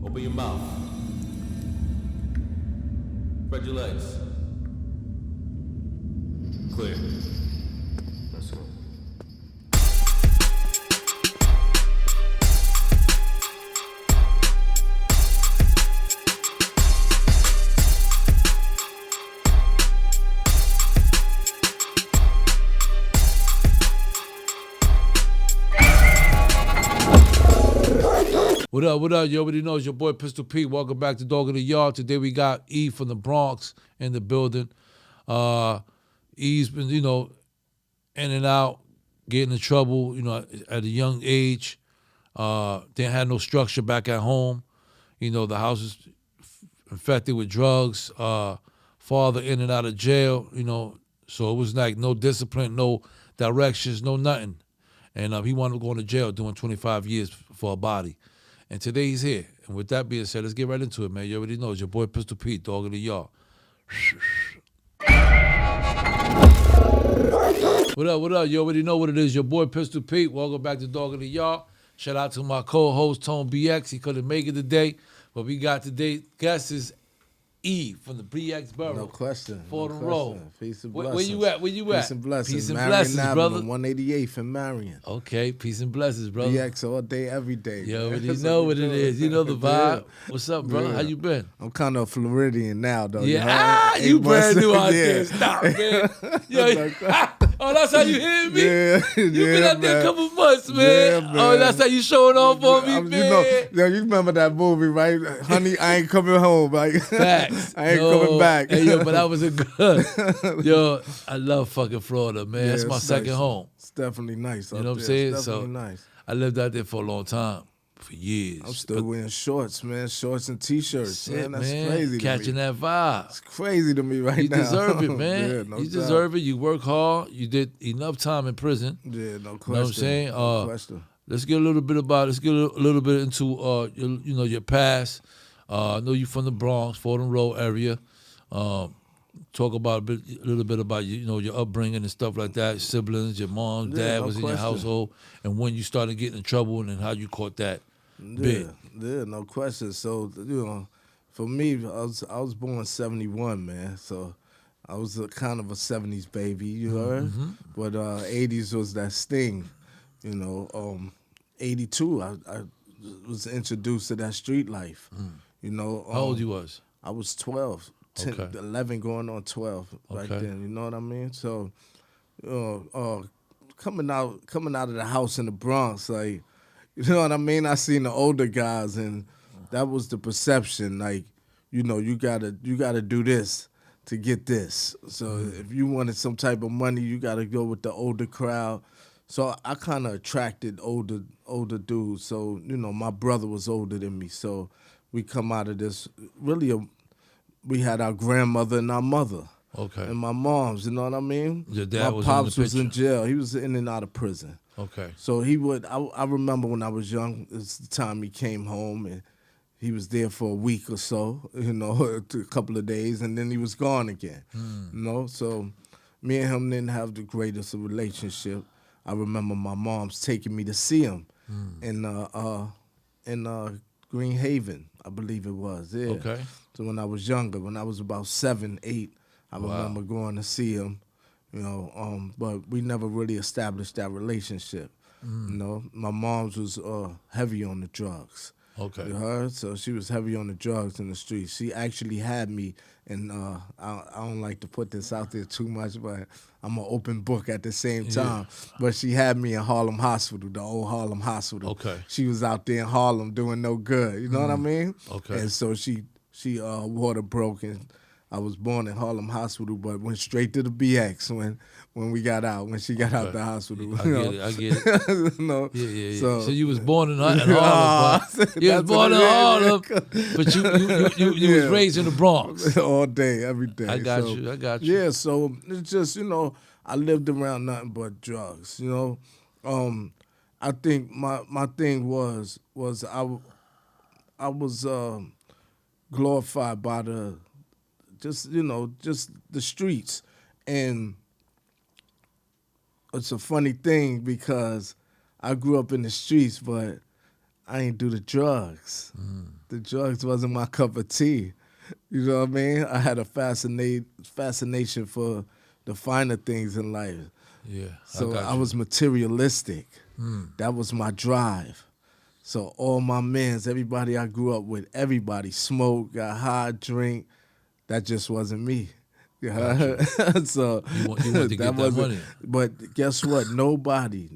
Open your mouth. Spread your legs. Clear. Let's go. What up, what up? You already know it's your boy Pistol Pete. Welcome back to Dog in the Yard. Today we got E from the Bronx in the building. E's been, in and out, getting in trouble, at a young age. Didn't have no structure back at home. The house is infected with drugs. Father in and out of jail, so it was like no discipline, no directions, no nothing. And he wanted to go into jail doing 25 years for a body. And today he's here. And with that being said, let's get right into it, man. You already know it's your boy Pistol Pete, Dog in the Yard. What up, what up? You already know what it is. Your boy Pistol Pete. Welcome back to Dog in the Yard. Shout out to my co-host, Tone BX. He couldn't make it today. But we got today, guest is E from the BX Borough. No question. Fordham no Road. Peace and Where blessings. you at? Where you at? Peace and blessings. Peace and Marion blessings, Avenue, brother. 188th in Marion. Okay, peace and blessings, brother. BX all day, every day. You man. already That's know we what it do. is. You know the vibe. Yeah. What's up, brother? Yeah. How you been? I'm kind of Floridian now, though. Yeah, you you know? brand new out Yeah. there. Stop, man. Oh, that's how you hit me? Yeah, You been out there a couple months, man. Yeah, man. Oh, that's how you showing off on me, man. You remember that movie, right? Honey, I ain't coming home. Like, Facts. I ain't coming back. Hey, yo, but that was a good. Yo, I love fucking Florida, man. Yeah, That's my it's second nice. home. It's definitely nice. You out know what I'm there. saying? It's definitely So nice. I lived out there for a long time, for years. I'm still wearing shorts, man. Shorts and t-shirts, Shit, man. That's crazy. Catching to me. that vibe. It's crazy to me right You now. deserve it, man. Yeah, no you doubt. deserve it. You work hard. You did enough time in prison. Yeah, no question. You know what I'm saying? No question. Let's get a little bit into your past. I know you from the Bronx, Fordham Road area. Talk about a little bit about your upbringing and stuff like that. Siblings, your mom, dad no was in your question. household, and when you started getting in trouble and how you caught that bit. Yeah, no question. So for me, I was born 71, man. So I was kind of a 70s baby, you heard. Mm-hmm. But 80s was that sting, 82, I was introduced to that street life. How old you was? I was 12, 10, Okay. 11 going on 12 right Okay. then, you know what I mean? So coming out of the house in the Bronx, like, you know what I mean? I seen the older guys, and that was the perception, like, you gotta do this to get this. So if you wanted some type of money, you gotta go with the older crowd. So I kind of attracted older dudes. So my brother was older than me, so we come out of this really. We had our grandmother and our mother. Okay. And my mom's, you know what I mean? Your dad my was in the pops was in picture. jail. He was in and out of prison. Okay. So he would, I remember when I was young, it's the time he came home, and he was there for a week or so, a couple of days, and then he was gone again. So me and him didn't have the greatest of relationship. I remember my mom's taking me to see him in Green Haven, I believe it was. Yeah. Okay. So when I was younger, when I was about 7, 8, I Wow. remember going to see him, but we never really established that relationship. My mom's was heavy on the drugs. Okay. You heard? So she was heavy on the drugs in the streets. She actually had me, and I don't like to put this out there too much, but I'm an open book at the same time. But she had me in Harlem Hospital, the old Harlem Hospital. Okay. She was out there in Harlem doing no good. You know what I mean? Okay. And so she water broke, and I was born in Harlem Hospital, but went straight to the BX when we got out, when she got out the hospital. I get it. No. Yeah. So you was born in Harlem, but you was That's born in what it is. Harlem, but you was Yeah. raised in the Bronx. all day, every day. I got you. Yeah, so it's just, I lived around nothing but drugs, I think my thing was I was glorified by just the streets. And it's a funny thing because I grew up in the streets, but I ain't do the drugs. The drugs wasn't my cup of tea. You know what I mean? I had a fascination for the finer things in life. Yeah. So got I you. was materialistic. That was my drive. So all my mans, everybody I grew up with, everybody smoked, got high, drink. That just wasn't me. Yeah. So You want to get that wasn't- money. But guess what? Nobody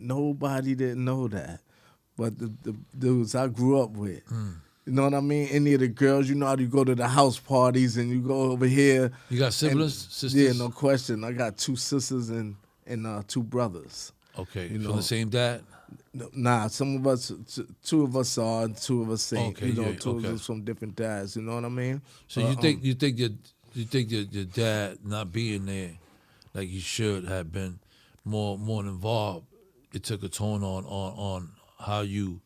didn't know that. But the dudes I grew up with. You know what I mean? Any of the girls, you know how you go to the house parties and you go over here. You got siblings, and- sisters? Yeah, no question. I got 2 sisters and 2 brothers. Okay. You From know. the same dad? Nah, some of us, 2 of us are, and 2 of us ain't. Okay, You know, yeah, 2 okay. of us from different dads. You know what I mean? So you think your dad not being there like he should have been more involved, it took a tone on how you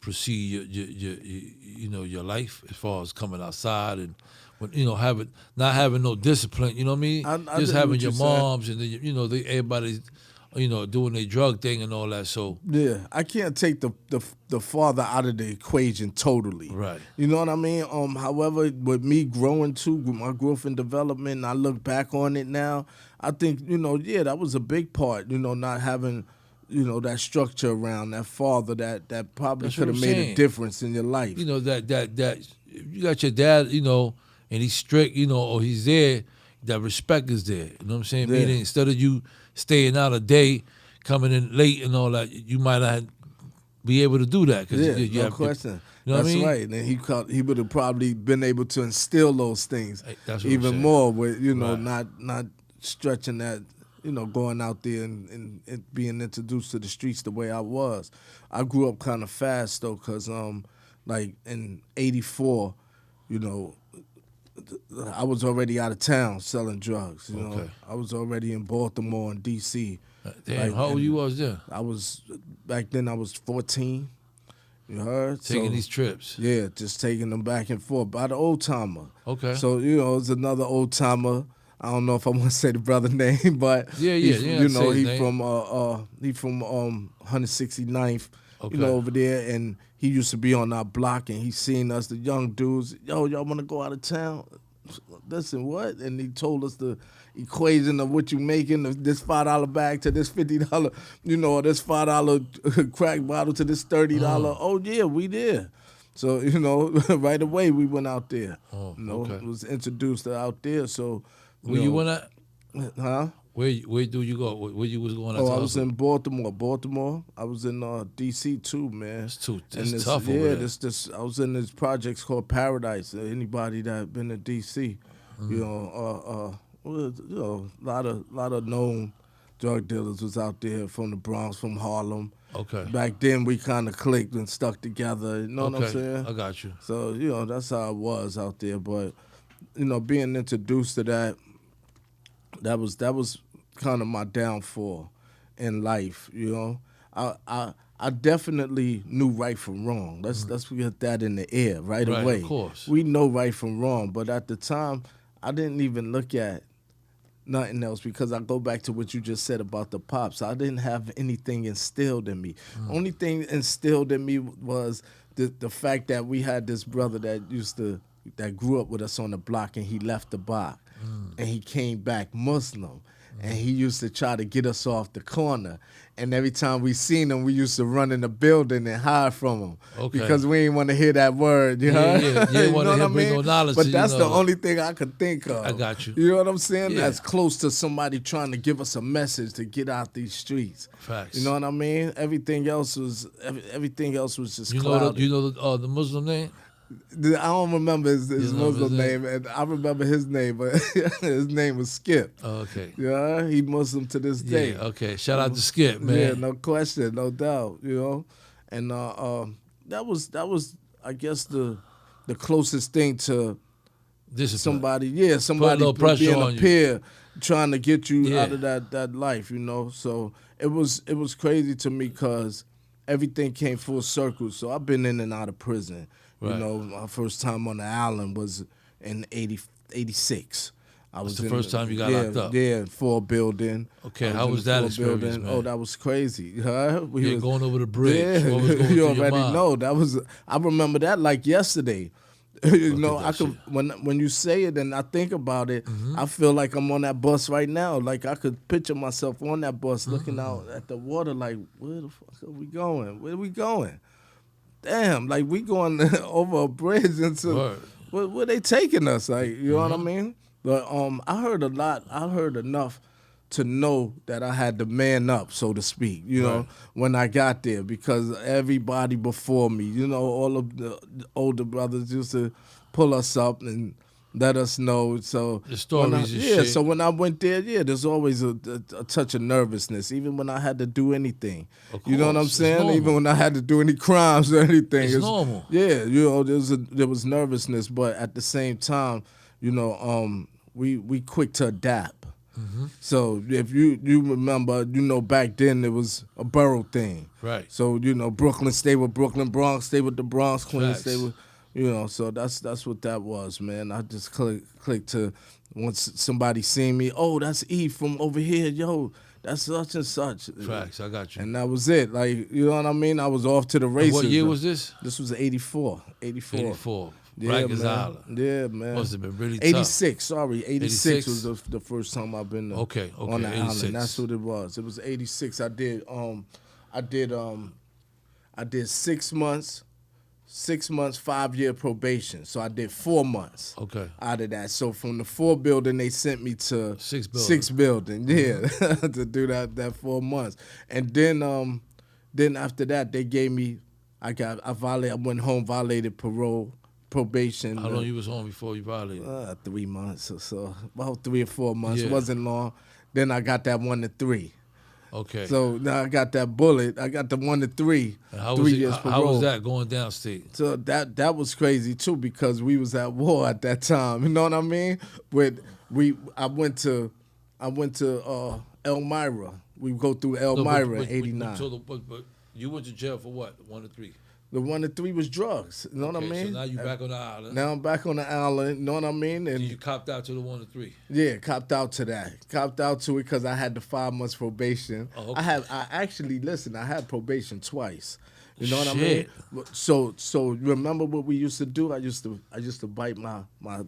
proceed your life as far as coming outside and not having no discipline, you know what I mean? I Just get having what your you're saying. moms and then, everybody's doing their drug thing and all that. So Yeah, I can't take the father out of the equation totally. Right. You know what I mean? However, with me growing too, with my growth and development, and I look back on it now, I think, that was a big part, not having, that structure around that father that probably That's could what have I'm made saying. a difference in your life. that you got your dad, and he's strict, or he's there, that respect is there. You know what I'm saying? Yeah. Meaning instead of you staying out a day, coming in late and all that, you might not be able to do that. Cause Yeah, you no have, question. You know That's what I mean? right. And he would have probably been able to instill those things Hey, that's what I'm even saying. more with, Right. not stretching that, going out there and being introduced to the streets the way I was. I grew up kind of fast though, cause like in '84, I was already out of town selling drugs. You know, Okay. I was already in Baltimore and D.C. Damn, Like, how old and you was then? I was back then. I was 14. You heard? Taking So, these trips. yeah, just taking them back and forth by the old timer. Okay. So it's another old timer. I don't know if I want to say the brother name, but Yeah, he's yeah, from, say his he name. from 169th, Okay. over there, and he used to be on our block, and he seen us, the young dudes. Yo, y'all want to go out of town? Listen, what? And he told us the equation of what you making, of this $5 bag to this $50, this $5 crack bottle to this $30. Oh yeah, we there. So right away we went out there. Oh, okay. Was introduced to out there. So Where you went at? Huh? Where do you go? Where you was going at? Oh, I was in Baltimore. I was in D.C. too, man. It's too And it's tough yeah, over there. I was in this projects called Paradise. Anybody that been to D.C., a lot of known drug dealers was out there from the Bronx, from Harlem. Okay. Back then, we kind of clicked and stuck together. You know what I'm saying? I got you. So that's how it was out there. But being introduced to that was kind of my downfall in life. I definitely knew right from wrong. Let's get that in the air right away. Of course. We know right from wrong, but at the time, I didn't even look at nothing else, because I go back to what you just said about the pops. I didn't have anything instilled in me. Only thing instilled in me was the fact that we had this brother that grew up with us on the block, and he left the block, and he came back Muslim. And he used to try to get us off the corner. And every time we seen him, we used to run in the building and hide from him. Okay. Because we didn't want to hear that word, you Yeah, know? yeah. You didn't want to know hear what I bring no mean? knowledge But to you, that's the know. only thing I could think of. I got you. You know what I'm saying? Yeah. That's close to somebody trying to give us a message to get out these streets. Facts. You know what I mean? Everything else was just You clouded. know the Muslim name? I don't remember his You know Muslim his name? name, and I remember his name, but his name was Skip. Oh, okay. Yeah, he Muslim to this day. Yeah, okay. Shout out to Skip, man. Yeah, no question, no doubt. And that was I guess the closest thing to Discipline. somebody little pressure being on a you. peer trying to get you Yeah. out of that life. So it was crazy to me because everything came full circle. So I've been in and out of prison. Right. My first time on the island was in 86. I was the in first time you got locked up? Yeah, 4 building. Okay, I how in was the that 4 experience, building. man? Oh, that was crazy. Huh? Yeah, going over the bridge. Yeah, What was going you through your already mind? know. That was. I remember that like yesterday. You Look know, at I that could shit. when you say it and I think about it, I feel like I'm on that bus right now. Like I could picture myself on that bus looking out at the water, like, where the fuck are we going? Where are we going? Damn, like we going over a bridge into Word. where they taking us? Like, you know what I mean? But I heard a lot. I heard enough to know that I had to man up, so to speak, you know, Right. when I got there, because everybody before me, you know, all of the older brothers used to pull us up and let us know. So The stories and yeah, shit. so when I went there, yeah, there's always a touch of nervousness, even when I had to do anything. Of You know what I'm course, it's saying? normal. Even when I had to do any crimes or anything. It's normal. Yeah, you know, there was nervousness, but at the same time, you know, we quick to adapt. So if you remember, you know, back then it was a borough thing. Right. So, you know, Brooklyn stay with Brooklyn, Bronx stay with the Bronx, Queens Facts. stay with, you know, so that's what that was, man. I just clicked to, once somebody seen me, oh, that's E from over here, yo, that's such and such. Facts, I got you. And that was it. Like, you know what I mean? I was off to the And races. what year was this? This was 84. 84. Yeah, Rikers man. Island. Yeah, man. Must have been really tough. 86, sorry. 86 was the first time I've been Okay, on the 86. island. That's what it was. It was 86. I did 6 months, 5-year probation. So I did 4 months. Okay. Out of that. So from the 4 building, they sent me to 6 building. 6 building. Yeah. To do that 4 months. And then after that they gave me I went home, violated probation. How long you was home before you violated? 3 months or so, about 3 or 4 months. Yeah. Wasn't long. Then I got that 1 to 3. Okay. So now I got that bullet. I got the 1 to 3. And how 3 was it, years how was parole. that going downstate? So that was crazy too, because we was at war at that time. You know what I mean? I went to Elmira. We go through Elmira in '89. But you went to jail for what? 1 to 3. The 1 to 3 was drugs. You know what I Okay, mean? so now you back on the island. Now I'm back on the island. You know what I mean? And You copped out to the 1 to 3. yeah, copped out to that. Copped out to it because I had the 5 months probation. Oh, okay. I had probation twice. You know what I mean? Shit. So remember what we used to do? I used to bite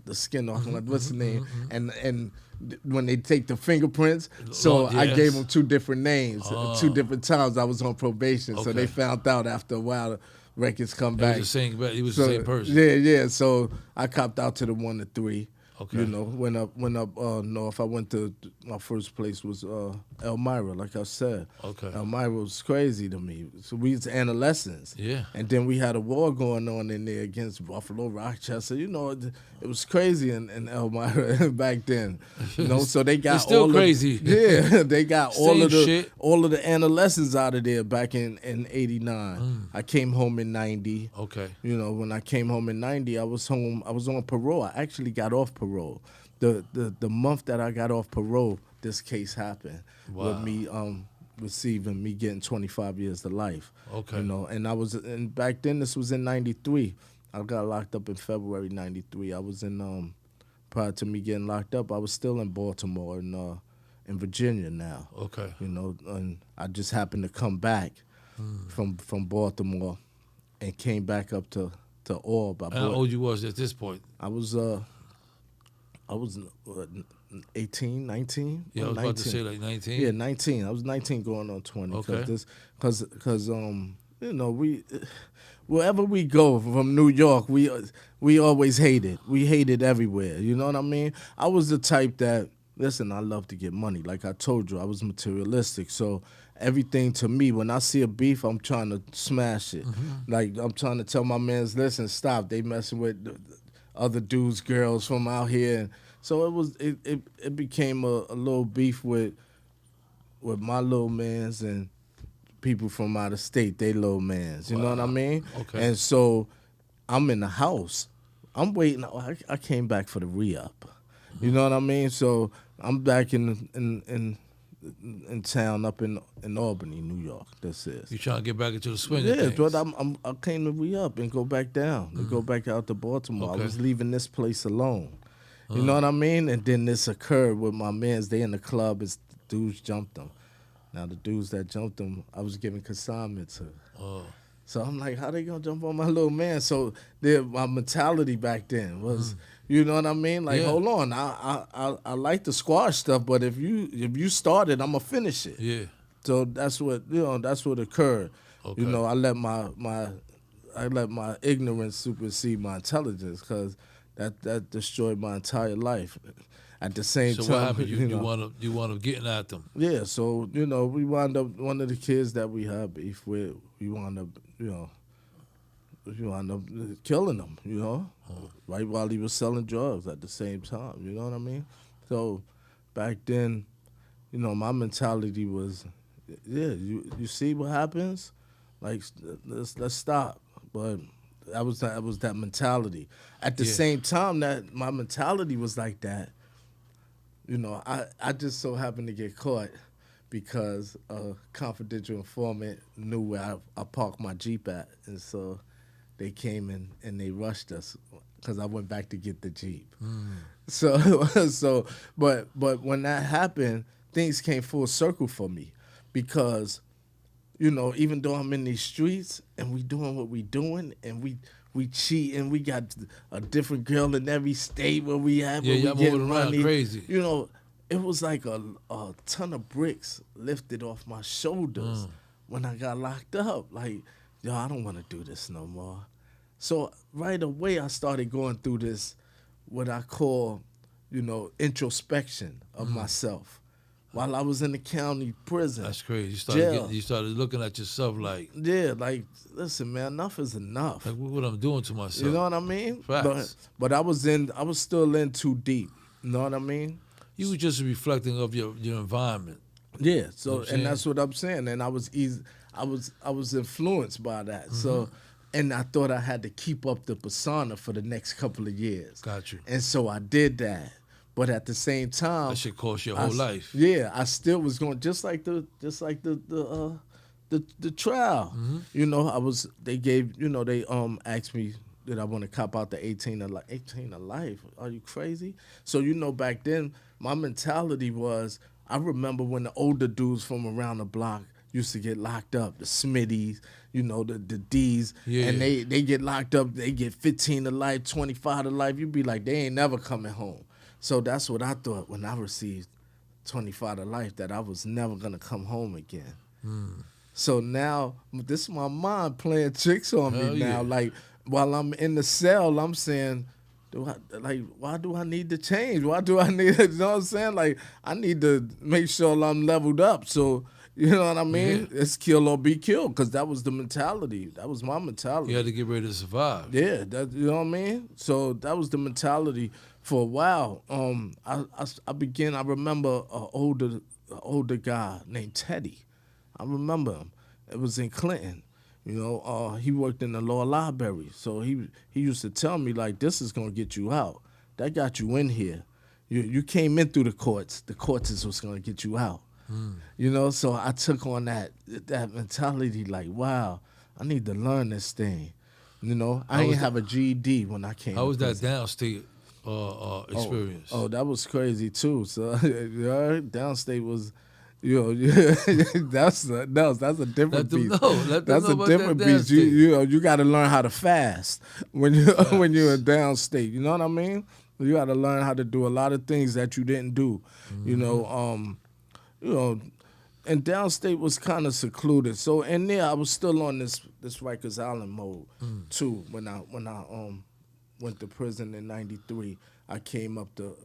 the skin off. Like, what's the name? And when they take the fingerprints, so Lord, I yes. gave them 2 different names. 2 different times I was on probation. So Okay. they found out after a while. Records come It back. was the same person. Yeah. So I copped out to the 1 to 3. Okay. You know, went up north. I went to my first place was Elmira, like I said. Okay. Elmira was crazy to me. So we was adolescents. Yeah. And then we had a war going on in there against Buffalo, Rochester. You know, it was crazy in Elmira back then. You know, so they got It's still all crazy. they got Same shit. all of the adolescents out of there back in '89. I came home in '90. Okay. You know, when I came home in '90, I was home. I was on parole. I actually got off parole. The month that I got off parole, this case happened with me me getting 25 years to life. Okay. You know, and back then this was in '93. I got locked up in February '93. I was in prior to me getting locked up, I was still in Baltimore and in Virginia now. Okay. You know, and I just happened to come back from Baltimore and came back up to Orb. How old you was at this point? I was 18, 19. Yeah, I was 19. about to say like 19. Yeah, 19. I was 19 going on 20. Okay. Because you know, wherever we go from New York, we always hated. We hated everywhere. You know what I mean? I was the type that, listen, I love to get money. Like I told you, I was materialistic. So everything to me, when I see a beef, I'm trying to smash it. Like I'm trying to tell my mans, listen, stop. They messing with other dudes, girls from out here. So it became a little beef with my little mans and people from out of state, they little mans. You know what I mean? Okay. And so I'm in the house. I'm waiting. I came back for the re-up. You know what I mean? So I'm back in town up in Albany, New York. This is. You trying to get back into the swing? Yeah, of but things. I came to re-up and go back down, to go back out to Baltimore. Okay. I was leaving this place alone. You know what I mean? And then this occurred with my mans. They in the club. It's dudes jumped them. Now the dudes that jumped them, I was giving consignment to. So I'm like, how they gonna jump on my little man? So my mentality back then was, you know what I mean? Like, hold on, I like the squash stuff, but if you started, I'm gonna finish it. Yeah. So that's what occurred. Okay. You know, I let my ignorance supersede my intelligence because that destroyed my entire life. At the same time, So what happened? You know, wound up getting at them. yeah, so, you know, we wound up, one of the kids that we had beef with, we wound up killing him, you know, right while he was selling drugs at the same time, you know what I mean? So back then, you know, my mentality was, you see what happens? Like, let's stop. But that was that mentality. At the same time that my mentality was like that, you know, I just so happened to get caught because a confidential informant knew where I parked my Jeep at. And so they came in and they rushed us because I went back to get the Jeep. But when that happened, things came full circle for me because, you know, even though I'm in these streets and we doing what we doing and we cheat and we got a different girl in every state where we at. Yeah, y'all moving around money. crazy. You know, it was like a ton of bricks lifted off my shoulders when I got locked up. Like, yo, I don't want to do this no more. So right away I started going through this, what I call, you know, introspection of myself. While I was in the county prison. That's crazy. You started looking at yourself like, yeah, like, listen, man, enough is enough. like what I'm doing to myself. You know what I mean? Facts. But I was still in too deep. You know what I mean? You were just reflecting of your environment. Yeah. So, You know what I'm and that's what I'm saying. And I was influenced by that. So, and I thought I had to keep up the persona for the next couple of years. Got you. And so I did that. But at the same time, That shit cost your whole life. Yeah, I still was going just like the trial. You know, they asked me did I want to cop out the 18 of life. Are you crazy? So, you know, back then my mentality was, I remember when the older dudes from around the block used to get locked up, the Smitties, you know, the D's, and they get locked up, they get 15 to life, 25 to life. You'd be like, they ain't never coming home. So that's what I thought when I received 25 to life, that I was never going to come home again. So now, this is my mind playing tricks on me now. Like, while I'm in the cell, I'm saying, why do I need to change? Why do I need, you know what I'm saying? Like, I need to make sure I'm leveled up. So, you know what I mean? It's kill or be killed, because that was the mentality. That was my mentality. You had to get ready to survive. Yeah, you know what I mean? So that was the mentality for a while. I remember an older guy named Teddy. I remember him. It was in Clinton. You know, he worked in the law library. So he used to tell me, like, this is going to get you out. That got you in here. You came in through the courts. The courts is what's going to get you out. You know, so I took on that mentality, like, wow, I need to learn this thing. You know, I didn't have a GED when I came. How was that prison. downstate experience? Oh, that was crazy too. So downstate was, you know, that's a different beast. That's a different beast. You got to learn how to fast when you're in downstate. You know what I mean? You got to learn how to do a lot of things that you didn't do. You know, and downstate was kind of secluded. So in there, I was still on this Rikers Island mode too. When I went to prison in '93, I came up to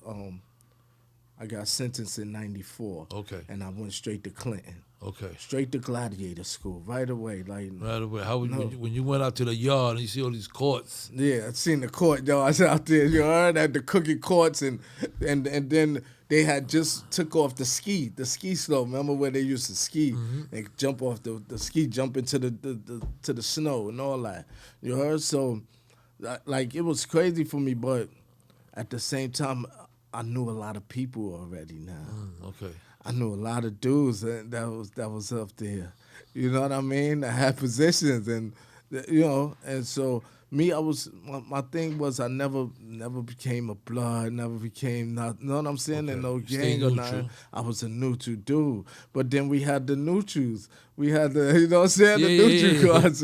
I got sentenced in '94. Okay. And I went straight to Clinton. Okay. Straight to Gladiator School right away. Like right away. How when you went out to the yard and you see all these courts? Yeah, I seen the court. Yo, I was out there. You heard at the cookie courts, and then they had just took off the ski slope. Remember where they used to ski? They jump off the ski, jump into the snow and all that. You heard? So, like, it was crazy for me, but at the same time, I knew a lot of people already now. Okay. I knew a lot of dudes that was up there. You know what I mean? I had positions, and you know, and so me, my thing was I never became a blood, never became not, you know what I'm saying? And no Stay gang or neutral. nothing. I was a neutral dude. But then we had the neutrals. We had the, you know what I'm saying, the neutral cards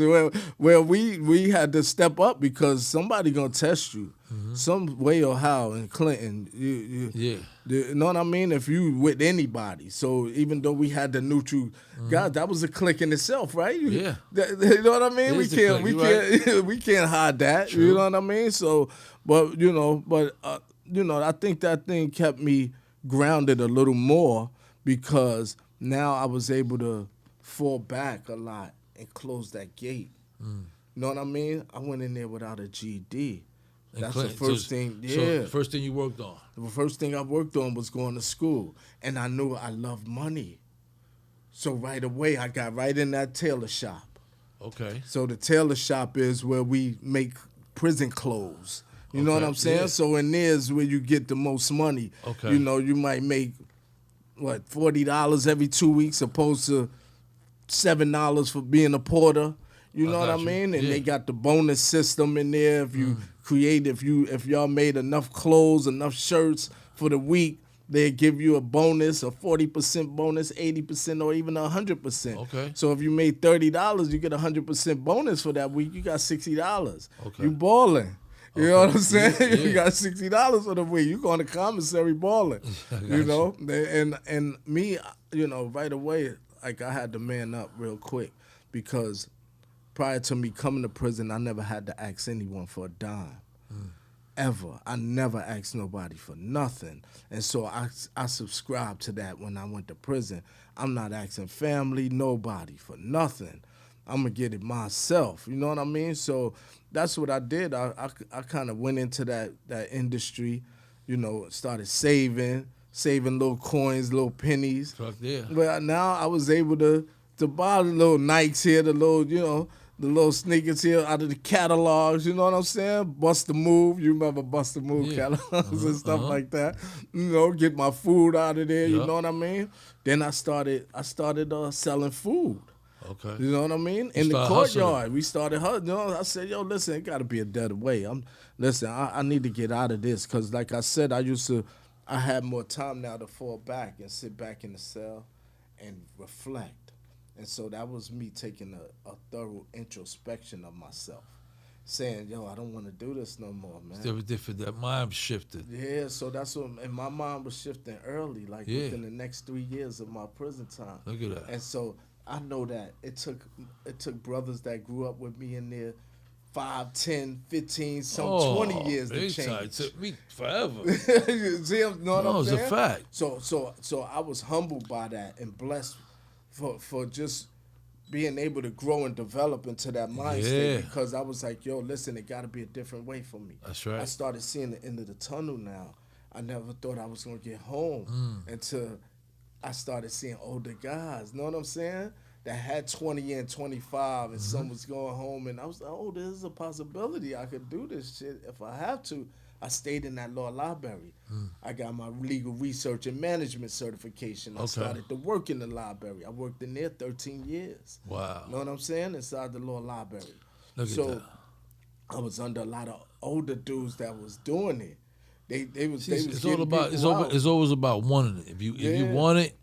where we had to step up because somebody gonna test you some way or how in Clinton. You know what I mean? If you with anybody. So even though we had the neutral, God, that was a clique in itself, right? You know what I mean? We can't hide that. True. You know what I mean? So, but I think that thing kept me grounded a little more because now I was able to fall back a lot and close that gate. You know what I mean? I went in there without a GED. That's the first thing. Yeah. So the first thing you worked on. The first thing I worked on was going to school, and I knew I loved money. So right away, I got right in that tailor shop. Okay. So the tailor shop is where we make prison clothes. You know what I'm saying? Yeah. So in there is where you get the most money. Okay. You know, you might make, $40 every 2 weeks opposed to $7 for being a porter. You know what I mean? And they got the bonus system in there. If you create, if y'all made enough clothes, enough shirts for the week, they give you a bonus, a 40% bonus, 80%, or even 100%. Okay. So if you made $30, you get a 100% bonus for that week. You got $60. Okay. You balling. You know what I'm saying? Yeah. You got $60 for the week. You going to commissary balling. You know? And me, right away, like I had to man up real quick because prior to me coming to prison, I never had to ask anyone for a dime. Ever. I never asked nobody for nothing. And so I subscribed to that when I went to prison. I'm not asking family, nobody for nothing. I'm going to get it myself. You know what I mean? So that's what I did. I kind of went into that industry, started saving little coins, little pennies. Fuck yeah. But now I was able to buy the little Nikes here, the little sneakers here out of the catalogs, you know what I'm saying? Bust the Move, you remember Bust the Move catalogs and stuff like that. Get my food out of there, you know what I mean? Then I started selling food. Okay. You know what I mean? In the courtyard, we started hustling. I said, yo, listen, it got to be a better way. I need to get out of this because, like I said, I had more time now to fall back and sit back in the cell and reflect. And so that was me taking a thorough introspection of myself, saying, yo, I don't want to do this no more, man. It's different. That mind shifted. Yeah, so that's what, and my mind was shifting early, within the next 3 years of my prison time. Look at that. And so I know that it took brothers that grew up with me in there 5, 10, 15, 20 years to change. It took me forever. You see, you know what I'm saying? It's a fact. So I was humbled by that and blessed for just being able to grow and develop into that mind state because I was like, yo, listen, it got to be a different way for me. That's right. I started seeing the end of the tunnel now. I never thought I was going to get home until I started seeing older guys, you know what I'm saying, that had 20 and 25 and some was going home and I was like, oh, there's a possibility I could do this shit if I have to. I stayed in that law library. I got my legal research and management certification. I started to work in the library. I worked in there 13 years. Wow. You know what I'm saying? Inside the law library. Look at that. I was under a lot of older dudes that was doing it. It's always about wanting it. If you want it,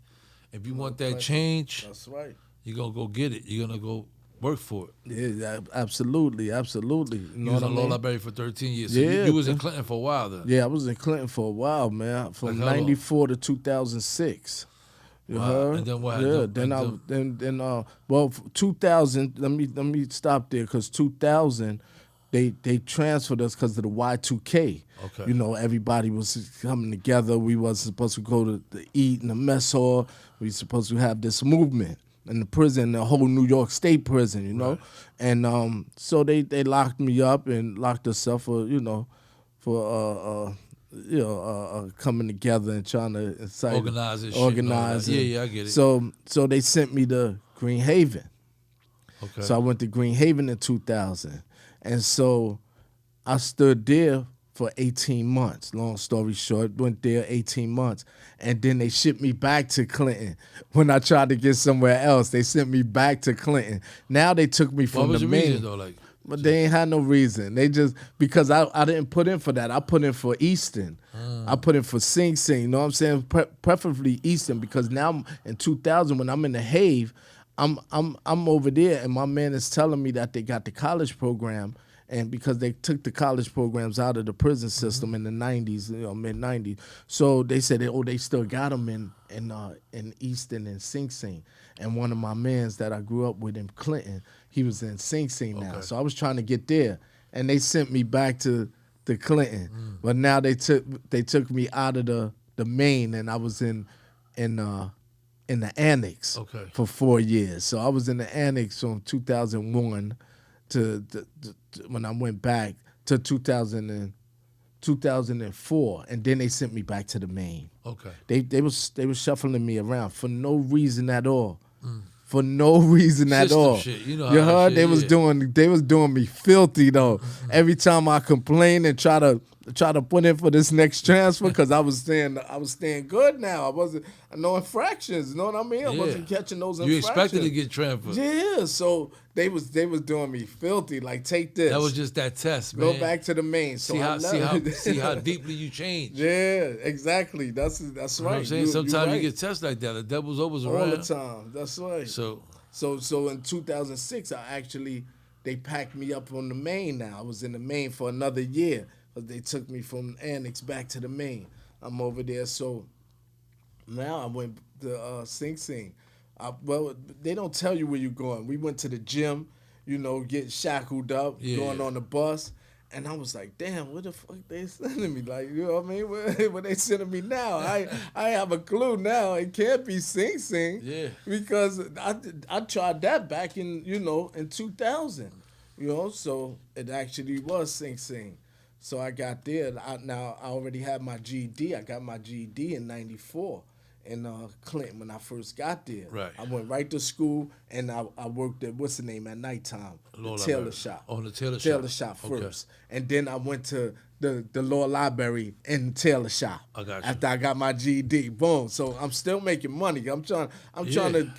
if you want that change, that's right. You're gonna go get it. You're gonna go work for it. Yeah, absolutely. You know was what I in law mean? library for 13 years. So Yeah. you was in Clinton for a while then. Yeah, I was in Clinton for a while, man. From Like how long? 94 to 2006. You Wow. heard? And then what? Yeah. Well, 2000. Let me stop there because 2000, they transferred us because of the Y2K. Okay. Everybody was coming together. We wasn't supposed to go to eat in the mess hall. We were supposed to have this movement in the prison, the whole New York State prison, Right. And so they locked me up and locked us up for coming together and trying to incite, organize. Yeah, I get it. So they sent me to Green Haven. Okay. So I went to Green Haven in 2000, and so I stood there for 18 months. Long story short, went there 18 months. And then they shipped me back to Clinton. When I tried to get somewhere else, they sent me back to Clinton. Now they took me from what was the the main. reason, though? But they ain't had no reason. They just, because I didn't put in for that. I put in for Easton. I put in for Sing Sing. You know what I'm saying? Preferably Easton, because now in 2000 when I'm in the Have, I'm over there and my man is telling me that they got the college program, and because they took the college programs out of the prison system in the 90s, mid 90s. So they said, they still got them in Easton and Sing Sing. And one of my mans that I grew up with in Clinton, he was in Sing Sing now. So I was trying to get there, and they sent me back to Clinton. But now they took me out of the main, and I was in the annex for 4 years. So I was in the annex from 2001 to when I went back to 2004, and then they sent me back to the main. They was shuffling me around for no reason at all. For no reason at all. Shit. You heard? They was doing me filthy though. Every time I complained and try to put in for this next transfer, because I was staying good now. I wasn't no infractions. You know what I mean? I wasn't catching those infractions. You expected to get transferred. Yeah. So they was doing me filthy. Like, take this. That was just that test, man. Go back to the main. So see how deeply you changed. Yeah, exactly. That's right. You know what I'm saying? Sometimes you get tests like that. The devil's always around. All the time. That's right. So in 2006, they packed me up on the main now. I was in the main for another year, because they took me from annex back to the main. I'm over there. So now I went to Sing Sing. Well, they don't tell you where you're going. We went to the gym, getting shackled up, going on the bus. And I was like, damn, where the fuck they sending me? Like, you know what I mean? Where they sending me now? I have a clue now. It can't be Sing Sing. Yeah. Because I tried that back in 2000. So it actually was Sing Sing. So I got there. I already had my GED. I got my GED in 94 in Clinton when I first got there. Right. I went right to school, and I worked at, what's the name, at nighttime? The tailor shop. Oh, the tailor shop. Tailor shop first. And then I went to the law library in the tailor shop. I got you. After I got my GED. Boom. So I'm still making money. I'm trying to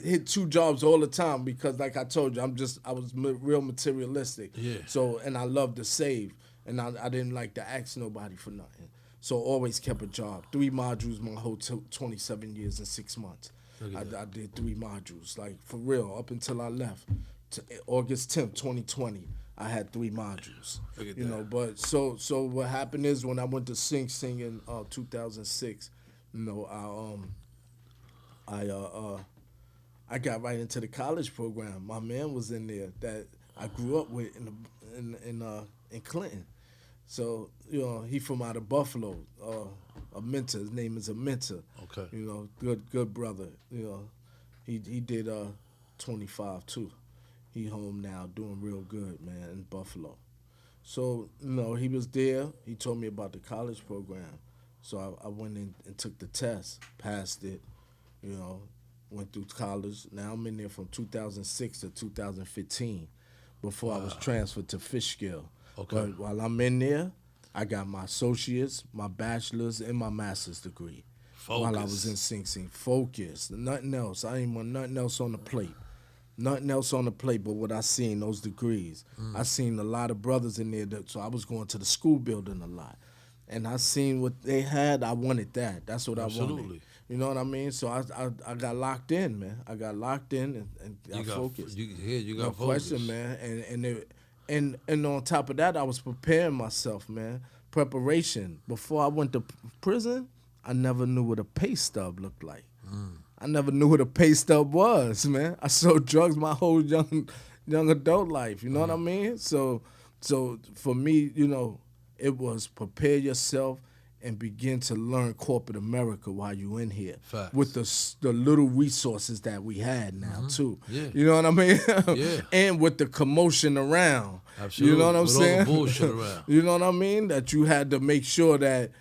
hit 2 jobs all the time, because like I told you, I was real materialistic. Yeah. So, and I love to save. And I didn't like to ask nobody for nothing. So always kept a job. 3 modules my whole 27 years and 6 months. I did 3 modules, like, for real, up until I left. August 10th, 2020, I had 3 modules. But so what happened is, when I went to Sing Sing in 2006, I got right into the college program. My man was in there that I grew up with in Clinton. So, he from out of Buffalo, a mentor. His name is a mentor. Okay. Good brother. He did 25 too. He home now, doing real good, man, in Buffalo. So, he was there. He told me about the college program. So I went in and took the test, passed it, went through college. Now I'm in there from 2006 to 2015 before I was transferred to Fishkill. Okay. But while I'm in there, I got my associates, my bachelor's, and my master's degree. While I was in Sing Sing. Focused. Nothing else. I didn't want nothing else on the plate. Nothing else on the plate but what I seen, those degrees. I seen a lot of brothers in there, so I was going to the school building a lot. And I seen what they had. I wanted that. That's what I wanted. You know what I mean? So I got locked in, man. I got locked in and got focused. You got no focused. question, man. And on top of that, I was preparing myself, man. Preparation. Before I went to prison, I never knew what a pay stub looked like. I never knew what a pay stub was, man. I sold drugs my whole young adult life. You know what I mean? So for me, it was prepare yourself and begin to learn corporate America while you in here. Facts. With the little resources that we had now too. Yeah. You know what I mean? Yeah. And with the commotion around. Absolutely. You know what I'm with saying? All the bullshit around. You know what I mean? That you had to make sure that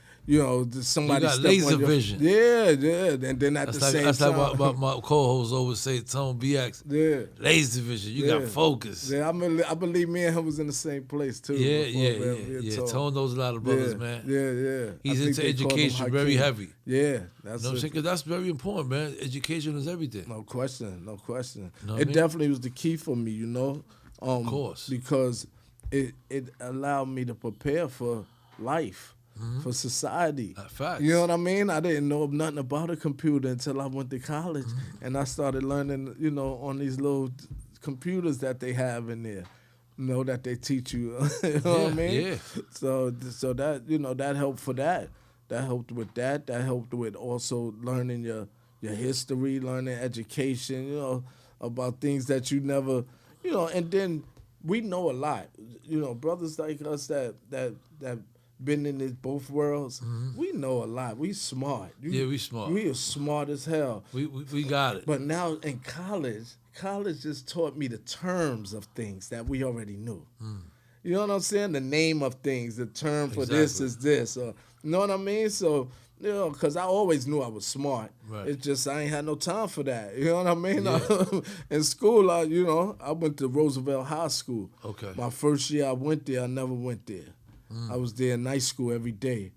somebody you got step laser on your vision. Yeah. And then at the same that's time. like my co-hosts always say, Tone BX. Yeah. Laser vision. You got focus. Yeah, I believe me and him was in the same place too. Yeah. Tone knows a lot of brothers, man. Yeah. He's into education, very heavy. Yeah, that's you know what I'm saying? Because that's very important, man. Education is everything. No question. Know what I It mean? definitely was the key for me, course. Because it allowed me to prepare for life, for society. Facts. You know what I mean? I didn't know nothing about a computer until I went to college, and I started learning, on these little computers that they have in there, that they teach you. You know what I mean? Yeah. So that that helped for that. That helped with that. That helped with also learning your history, learning education. About things that you never, and then we know a lot. Brothers like us that been in this both worlds, we know a lot. We smart. We smart. We are smart as hell. We got it. But now in college just taught me the terms of things that we already knew. You know what I'm saying? The name of things, the term for this is this. Or, you know what I mean? So, because I always knew I was smart. Right. It's just I ain't had no time for that. You know what I mean? Yeah. In school, I went to Roosevelt High School. Okay. My first year I went there, I never went there. I was there in night school every day.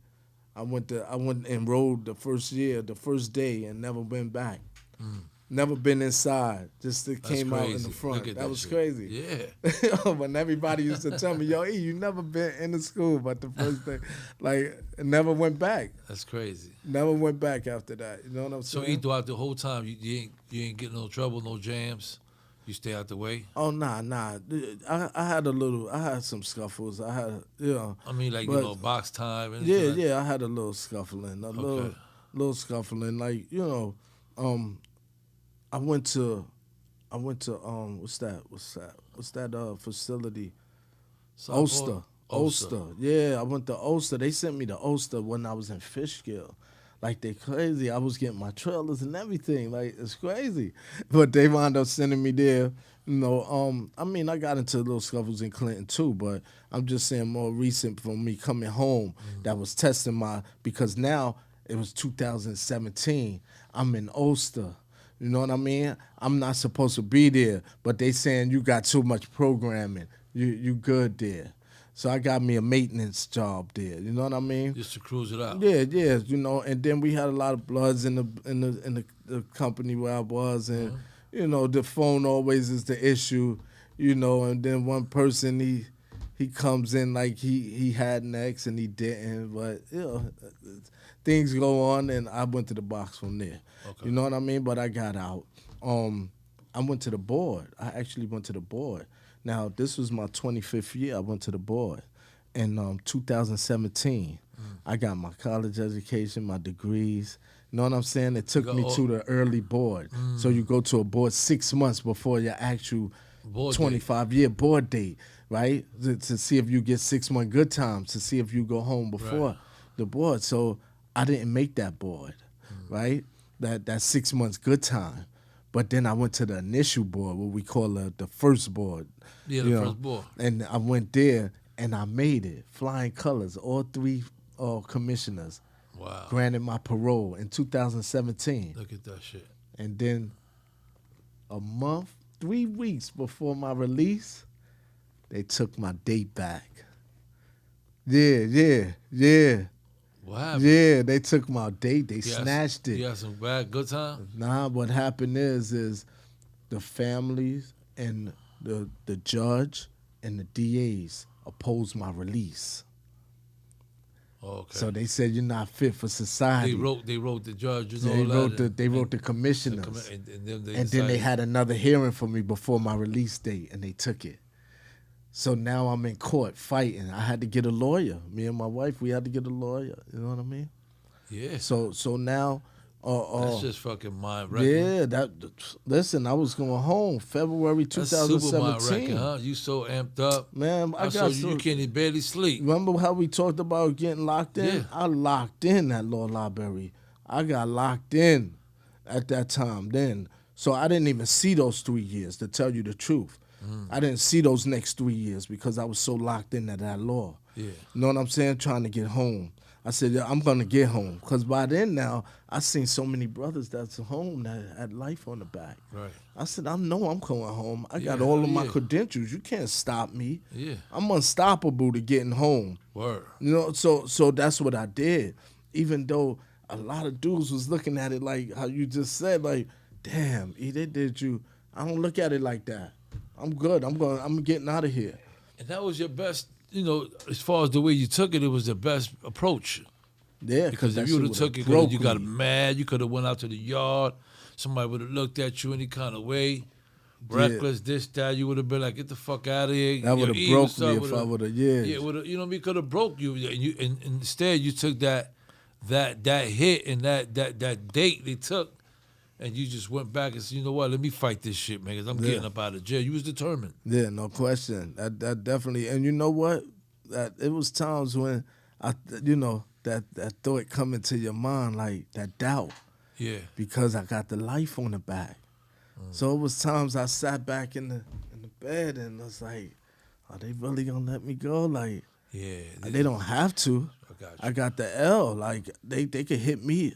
I went and enrolled the first day, and never went back. Never been inside. Just came out in the front. That was shit. crazy. Yeah. When everybody used to tell me, "Yo, E, you never been in the school," but the first day, never went back. That's crazy. Never went back after that. You know what I'm So saying? E, throughout the whole time, you ain't getting no trouble, no jams. You stay out the way. Oh nah. I had some scuffles. I had I mean, but- box time. And Yeah. I had a little scuffling. Okay. Little scuffling. I went to what's that facility? Southport? Ulster. Yeah, I went to Ulster. They sent me to Ulster when I was in Fishkill. Like, they crazy. I was getting my trailers and everything. Like, it's crazy. But they wound up sending me there. I got into little scuffles in Clinton too, but I'm just saying more recent for me coming home that was testing because now it was 2017. I'm in Ulster. You know what I mean? I'm not supposed to be there, but they saying you got too much programming. You good there. So I got me a maintenance job there. You know what I mean? Just to cruise it out. Yeah. And then we had a lot of bloods in the company where I was, and the phone always is the issue. And then one person he comes in like he had next and he didn't, but things go on, and I went to the box from there. Okay. You know what I mean? But I got out. I went to the board. I actually went to the board. Now, this was my 25th year. I went to the board. In 2017, I got my college education, my degrees. You know what I'm saying? It took me to the early board. So you go to a board 6 months before your actual 25-year board date, right? To see if you get 6 month good times, to see if you go home before the board. So I didn't make that board, right? That 6 months good time. But then I went to the initial board, what we call the first board. Yeah, the first board. And I went there, and I made it. Flying colors. All three commissioners granted my parole in 2017. Look at that shit. And then a month, 3 weeks before my release, they took my date back. Yeah. What happened? Yeah, they took my date. They snatched it. You had some good time? Nah, what happened is the families and the judge and the DAs opposed my release. Okay. So they said you're not fit for society. They wrote the judges. They wrote the commissioners. And then they had another hearing for me before my release date, and they took it. So now I'm in court fighting. I had to get a lawyer. Me and my wife, we had to get a lawyer. You know what I mean? Yeah. So now, that's just fucking mind-wrecking. yeah. Listen, I was going home February 2017. That's super mind-wrecking, huh? You so amped up. Man, you can't barely sleep. Remember how we talked about getting locked in? Yeah. I locked in at law library. I got locked in at that time then. So I didn't even see those 3 years, to tell you the truth. I didn't see those next 3 years because I was so locked in at that law. Yeah. You know what I'm saying? Trying to get home. I said, yeah, I'm going to get home. Because by then now, I seen so many brothers that's home that had life on the back. Right. I said, I know I'm going home. I got all of my credentials. You can't stop me. Yeah. I'm unstoppable to getting home. Word. You know, so that's what I did. Even though a lot of dudes was looking at it like how you just said, like, damn, they did you. I don't look at it like that. I'm good. I'm getting out of here. And that was your best, as far as the way you took it was the best approach. Yeah, Because if that you would shit have took it, broke you got me. mad, you could have went out to the yard, somebody would have looked at you any kind of way, reckless, this, that, you would have been like, get the fuck out of here. That would have broke me if I would have. Yeah. Yeah, we could have broke you. And instead you took that hit and that date they took, and you just went back and said, you know what, let me fight this shit, man, because I'm getting up out of jail. You was determined. Yeah, no question. That definitely. And you know what? That it was times when that thought come into your mind, like that doubt, Yeah. because I got the life on the back. So it was times I sat back in the bed and was like, are they really gonna let me go? Like, Yeah. they don't have to. I got you. the L. Like they could hit me.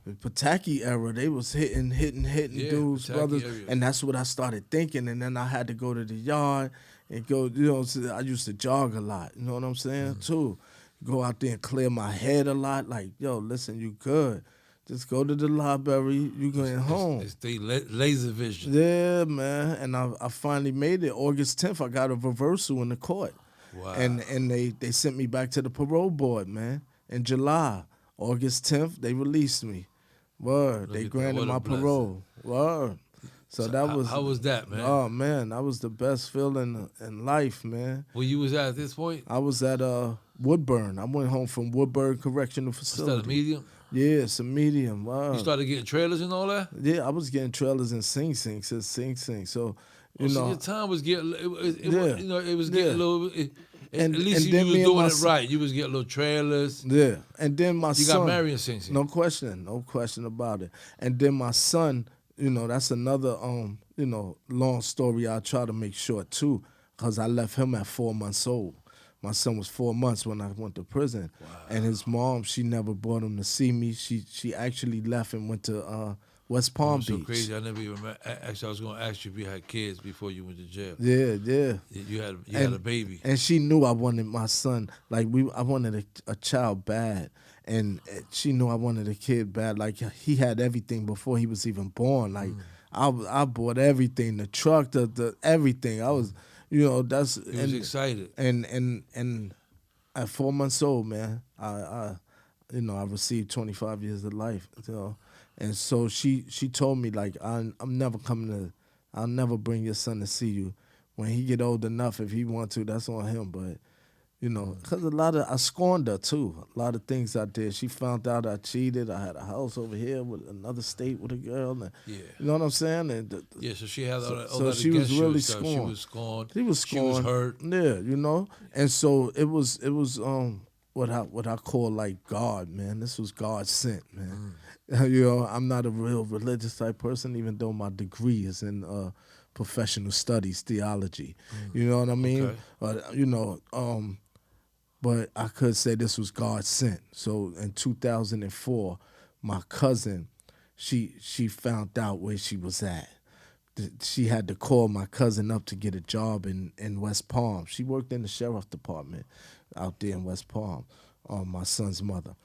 The Pataki era, they was hitting Yeah, dudes, Pataki brothers, area. and that's what I started thinking. And then I had to go to the yard and go. I used to jog a lot. You know what I'm saying too. Go out there and clear my head a lot. Like, yo, listen, you good? Just go to the library. You going home? It's the laser vision. Yeah, man. And I finally made it. August 10th, I got a reversal in the court. Wow. And they sent me back to the parole board, man. In July, August 10th, they released me. Word. They at that. granted What a my blessing. parole. Word. So that was. How was that, man? Oh man, that was the best feeling in life, man. Where you was at this point? I was at Woodburn. I went home from Woodburn Correctional Was Facility. that a medium? Yeah, it's a medium. Wow. You started getting trailers and all that? Yeah, I was getting trailers in Sing Sing, says Sing Sing. So, you So know, your time was getting, it Yeah. was getting Yeah. a little, And- at least and you then was me and doing my it son- right. You was getting little trailers. yeah. And then my You son. got married in Sing Sing. No question about it. And then my son, that's another long story I'll try to make short too, because I left him at 4 months old. My son was 4 months when I went to prison. Wow. And his mom, she never brought him to see me. She actually left and went to West Palm So Beach. crazy. I never even actually, I was going to ask you if you had kids before you went to jail. Yeah. You had a baby. And she knew I wanted my son. Like I wanted a child bad, and she knew I wanted a kid bad. Like he had everything before he was even born. Like I bought everything, the truck, the everything. I was, that's. He was excited. And at 4 months old, man, I received 25 years of life. And so she told me, like, I'm never I'll never bring your son to see you. When he get old enough, if he want to, that's on him. But, because I scorned her too. A lot of things I did. She found out I cheated. I had a house over here with another state with a girl. And, Yeah. You know what I'm saying? And So she had all that so she against was you and really stuff. scorned. She was scorned. He was She was scorned. hurt. Yeah, And so it was what I call like God, man. This was God sent, man. I'm not a real religious type person, even though my degree is in professional studies, theology. You know what I mean? Okay. But I could say this was God sent. So in 2004, my cousin, she found out where she was at. She had to call my cousin up to get a job in West Palm. She worked in the sheriff department out there in West Palm, my son's mother.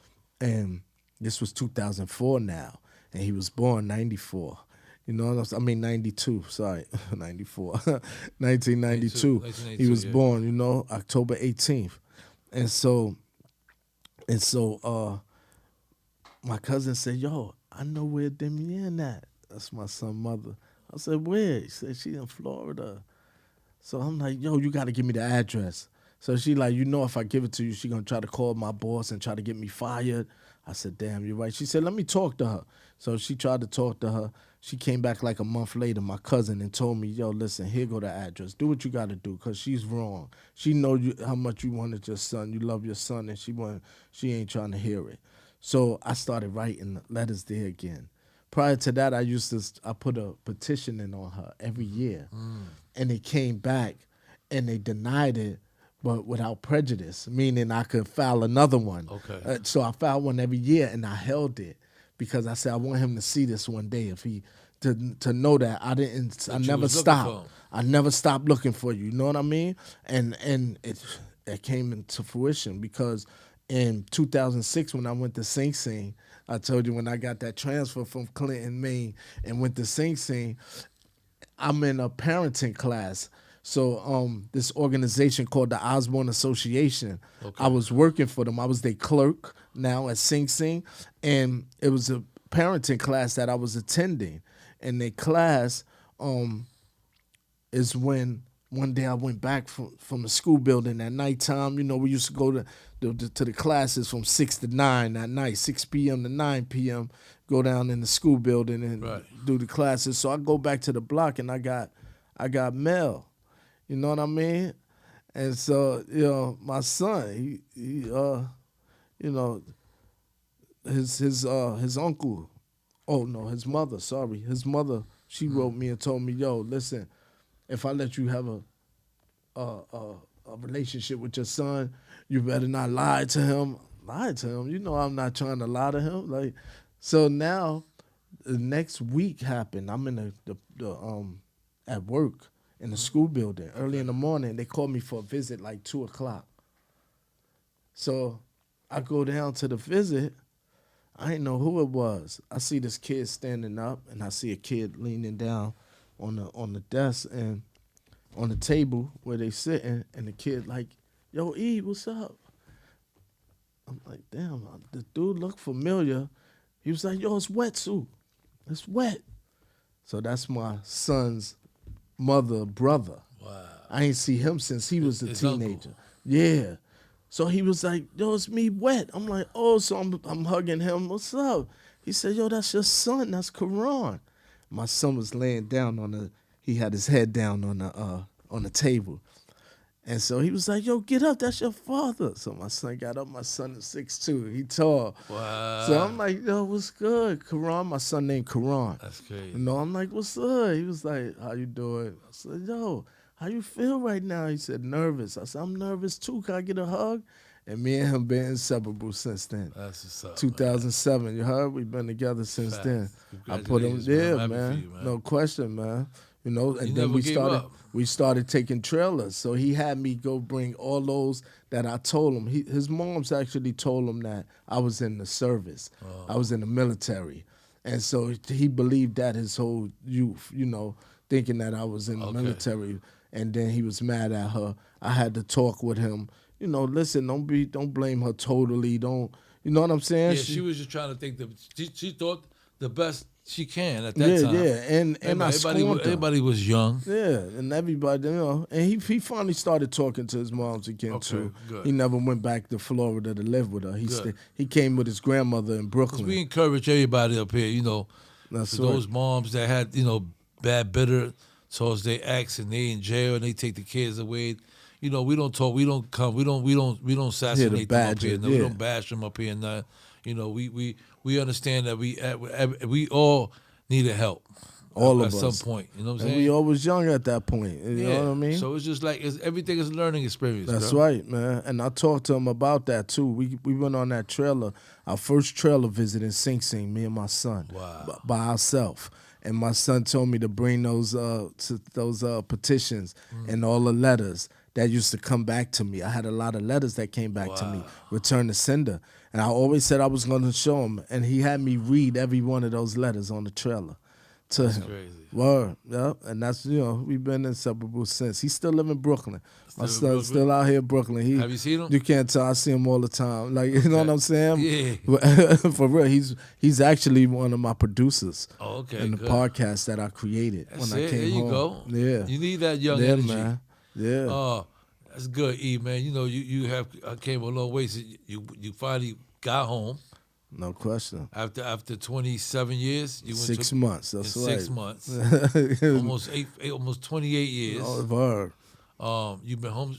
And this was 2004 now, and he was born 94. You know what I'm saying? 92, sorry, 94. 1992. He was born, October 18th. And so my cousin said, yo, I know where Demian at. That's my son's mother. I said, where? He said, she in Florida. So I'm like, yo, you got to give me the address. So she like, if I give it to you, she going to try to call my boss and try to get me fired. I said, damn, you're right. She said, let me talk to her. So she tried to talk to her. She came back like a month later, my cousin, and told me, yo, listen, here go the address. Do what you got to do, because she's wrong. She know how much you wanted your son. You love your son, and she ain't trying to hear it. So I started writing letters there again. Prior to that, I put a petition in on her every year. And it came back, and they denied it, but without prejudice, meaning I could file another one. Okay. So I filed one every year, and I held it because I said I want him to see this one day. If he to know that I never stopped. I never stopped looking for you. You know what I mean? And it came into fruition because in 2006 when I went to Sing Sing, I told you when I got that transfer from Clinton, Maine, and went to Sing Sing, I'm in a parenting class. So this organization called the Osborne Association, I was working for them. I was their clerk now at Sing Sing, and it was a parenting class that I was attending. And their class is when one day I went back from the school building at nighttime. You know, we used to go to the classes from 6 to 9 at night, 6 p.m. to 9 p.m., go down in the school building and do the classes. So I go back to the block and I got mail. You know what I mean? And so, you know, my son, he you know, his uncle, oh no, his mother, she wrote me and told me, yo, listen, if I let you have a relationship with your son, you better not lie to him. Lie to him? You know I'm not trying to lie to him. Like, so now the next week happened. I'm in the at work in the school building early in the morning. They called me for a visit like 2:00. So I go down to the visit. I didn't know who it was. I see this kid standing up, and I see a kid leaning down on the desk and on the table where they sitting, and the kid like, yo, E, what's up? I'm like, damn, the dude looked familiar. He was like, yo, it's wet, Sue. It's wet. So that's my son's brother. Wow. I ain't see him since he was a His teenager. uncle. Yeah. So he was like, yo, it's me, Wet. I'm like, oh, so I'm hugging him. What's up? He said, yo, that's your son. That's Karan. My son was laying down he had his head down on the table. And so he was like, yo, get up. That's your father. So my son got up. My son is 6'2". He tall. Wow. So I'm like, yo, what's good? Karan, my son named Karan. That's crazy. You know, I'm like, what's up? He was like, how you doing? I said, yo, how you feel right now? He said, nervous. I said, I'm nervous too. Can I get a hug? And me and him been inseparable since then. That's what's up. 2007, man. You heard? We've been together since then. I put him Congratulations, there, man. No question, man. You know, and You then never we started taking trailers. So he had me go bring all those that I told him. His mom's actually told him that I was in the service. I was in the military. And so he believed that his whole youth, you know, thinking that I was in the military. And then he was mad at her. I had to talk with him. You know, listen, don't blame her totally. Don't, you know what I'm saying? Yeah, she was just trying to think she thought the best she can at that time. Yeah, and everybody was young. Yeah, and everybody, you know, and he finally started talking to his moms again too. Good. He never went back to Florida to live with her. He came with his grandmother in Brooklyn. We encourage everybody up here, you know, That's for right. those moms that had, you know, bad bitter towards their ex and they in jail and they take the kids away. You know, we don't assassinate them up here. No, we don't bash them up here. Nothing. You know, we understand that we all needed help. All of at us. some point. You know what I'm And saying? we all was young at that point. You know what I mean? So it's just like everything is a learning experience. That's bro. right, man. And I talked to him about that too. We went on that trailer, our first trailer visit in Sing Sing, me and my son, by ourselves. And my son told me to bring those petitions and all the letters that used to come back to me. I had a lot of letters that came back to me, return to sender. And I always said I was going to show him. And he had me read every one of those letters on the trailer to him. Crazy. Word, yeah. And that's, you know, we've been inseparable since. He still live in Brooklyn. My son's still out here in Brooklyn. Have you seen him? You can't tell. I see him all the time. Like, you know what I'm saying? Yeah. For real, he's actually one of my producers. Oh, okay. In the podcast that I created That's when I came home. There you go. Yeah. You need that young Yeah, energy. man. Yeah. Oh, that's good, E, man. You know, you have came a long way. So you finally got home. No question. After 27 years, you went 6 months. That's right. 6 months. almost 28 years. Oh, word. You've been home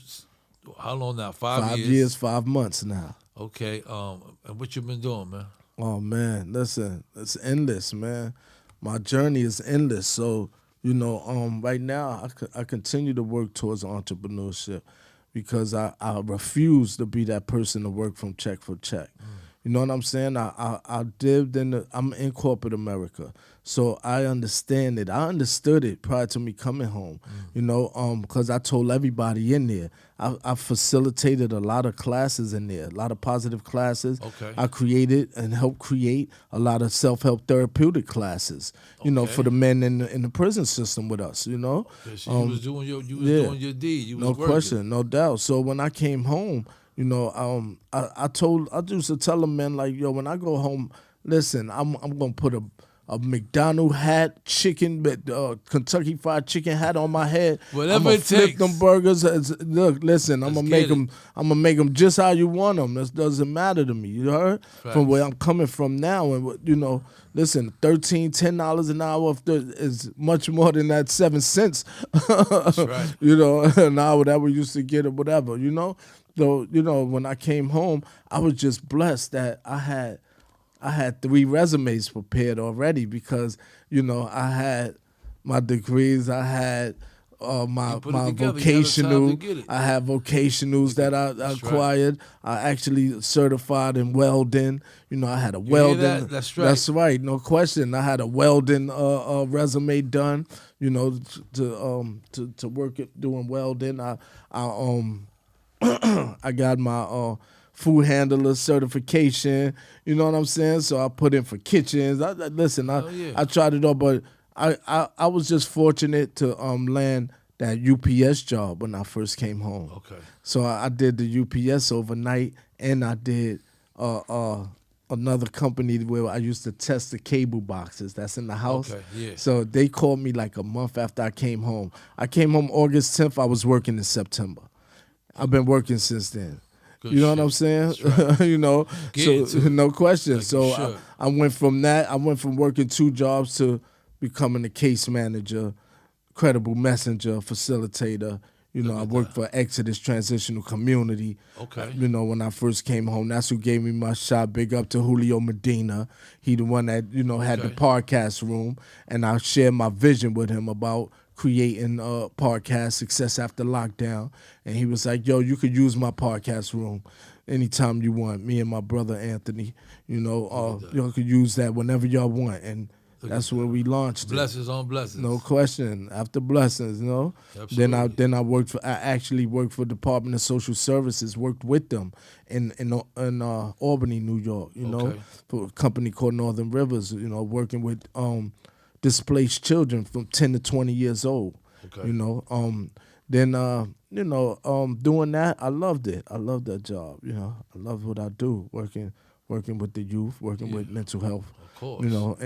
how long now? 5 years, 5 months now. Okay. And what you been doing, man? Oh man, listen, it's endless, man. My journey is endless. So, you know, right now I continue to work towards entrepreneurship because I refuse to be that person to work from check for check. You know what I'm saying? I lived I'm in corporate America, so I understand it. I understood it prior to me coming home. You know, because I told everybody in there. I facilitated a lot of classes in there, a lot of positive classes. Okay. I created and helped create a lot of self-help therapeutic classes. You know, for the men in the prison system with us. You know, So you was doing your deed. You was no working. question, no doubt. So when I came home, you know, I used to tell them, man, like, yo, when I go home, listen, I'm gonna put a McDonald's hat, chicken, Kentucky Fried Chicken hat on my head. Whatever I'm it flip takes. them burgers. Look, listen, I'm Let's gonna make get them. I'm gonna make them just how you want them. This doesn't matter to me. You heard? Facts. From where I'm coming from now, and you know, listen, $10 an hour is much more than that 7 cents. That's right. You know, an hour that we used to get or whatever. You know, so you know, when I came home, I was just blessed that I had 3 resumes prepared already because, you know, I had my degrees, I had my vocational, I had vocationals that I acquired. Right. I actually certified in welding. You know, I had a welding. That's right. That's right, no question. I had a welding resume done. You know, to work at doing welding. I I got my food handler certification. You know what I'm saying? So I put in for kitchens. I tried it all, but I was just fortunate to land that UPS job when I first came home. Okay. So I did the UPS overnight, and I did another company where I used to test the cable boxes that's in the house. Okay, yeah. So they called me like a month after I came home. I came home August 10th. I was working in September. I've been working since then. Good you know shit. what I'm saying? Right. You know, so no question. Like So I went from that. I went from working 2 jobs to becoming a case manager, credible messenger, facilitator. You know, I worked for Exodus Transitional Community. Okay. You know, when I first came home, that's who gave me my shot. Big up to Julio Medina. He the one that, you know, had the podcast room, and I shared my vision with him about creating a podcast, Success After Lockdown. And he was like, yo, you could use my podcast room anytime you want. Me and my brother Anthony, you know, y'all could use that whenever y'all want. And that's where we launched blessings on blessings. No question. After blessings, you know. Absolutely. Then I actually worked for Department of Social Services, worked with them in Albany, New York, you know, for a company called Northern Rivers, you know, working with displaced children from 10 to 20 years old. Okay. You know, doing that, I loved it. I loved that job. You know, I love what I do, working with the youth, working with mental health. Of course. You know,